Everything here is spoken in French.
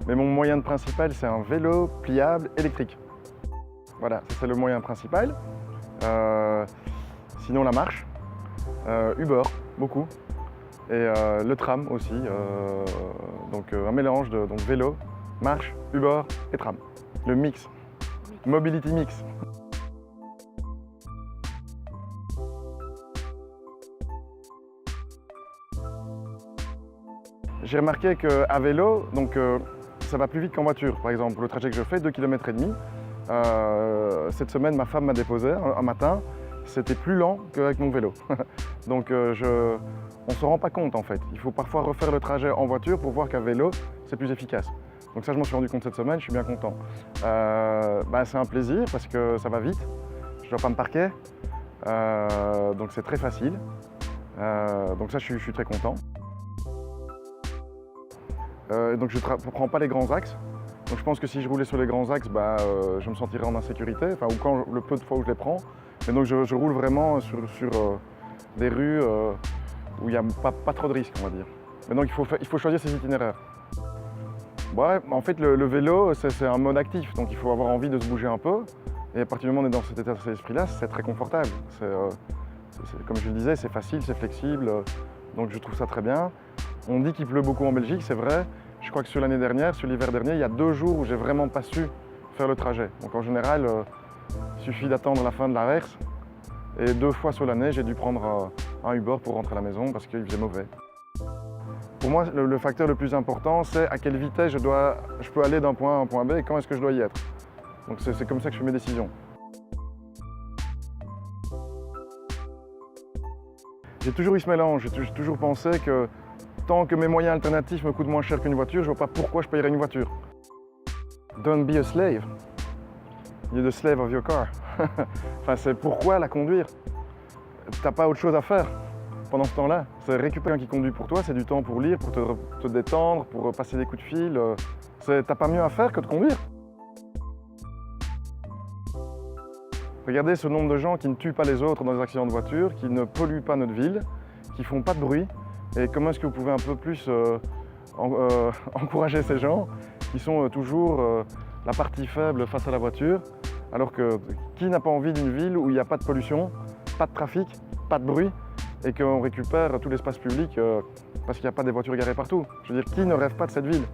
Mais mon moyen principal, c'est un vélo pliable électrique. Voilà, ça c'est le moyen principal. Sinon la marche, Uber, beaucoup. Et le tram aussi. Donc un mélange de vélo, marche, Uber et tram. Le mix. Mobility mix. J'ai remarqué qu'à vélo, ça va plus vite qu'en voiture. Par exemple, le trajet que je fais, 2,5 km. Cette semaine, ma femme m'a déposé un matin. C'était plus lent qu'avec mon vélo. Donc on ne se rend pas compte en fait. Il faut parfois refaire le trajet en voiture pour voir qu'à vélo, c'est plus efficace. Donc ça, je m'en suis rendu compte cette semaine, je suis bien content. C'est un plaisir parce que ça va vite. Je ne dois pas me parquer. Donc c'est très facile. Donc ça, je suis très content. Donc je ne prends pas les grands axes. Donc je pense que si je roulais sur les grands axes, je me sentirais en insécurité, ou quand le peu de fois où je les prends. Et donc je roule vraiment sur des rues où il n'y a pas trop de risques, on va dire. Mais donc il faut choisir ses itinéraires. Ouais, en fait le vélo c'est un mode actif, donc il faut avoir envie de se bouger un peu. Et à partir du moment où on est dans cet état d'esprit-là, c'est très confortable. Comme je le disais, c'est facile, c'est flexible, donc je trouve ça très bien. On dit qu'il pleut beaucoup en Belgique, c'est vrai. Je crois que sur l'hiver dernier, il y a 2 jours où j'ai vraiment pas su faire le trajet. Donc en général, il suffit d'attendre la fin de l'averse. Et 2 fois sur l'année, j'ai dû prendre un Uber pour rentrer à la maison parce qu'il faisait mauvais. Pour moi, le facteur le plus important, c'est à quelle vitesse je peux aller d'un point A à un point B et quand est-ce que je dois y être. Donc c'est comme ça que je fais mes décisions. J'ai toujours eu ce mélange, j'ai toujours pensé que tant que mes moyens alternatifs me coûtent moins cher qu'une voiture, je ne vois pas pourquoi je payerais une voiture. Don't be a slave. You're the slave of your car. Enfin, c'est pourquoi la conduire. T'as pas autre chose à faire pendant ce temps-là. C'est récupérer quelqu'un qui conduit pour toi, c'est du temps pour lire, pour te détendre, pour passer des coups de fil. T'as pas mieux à faire que de conduire. Regardez ce nombre de gens qui ne tuent pas les autres dans des accidents de voiture, qui ne polluent pas notre ville, qui font pas de bruit. Et comment est-ce que vous pouvez un peu plus encourager ces gens qui sont toujours la partie faible face à la voiture, alors que qui n'a pas envie d'une ville où il n'y a pas de pollution, pas de trafic, pas de bruit, et qu'on récupère tout l'espace public parce qu'il n'y a pas des voitures garées partout. Je veux dire, qui ne rêve pas de cette ville ?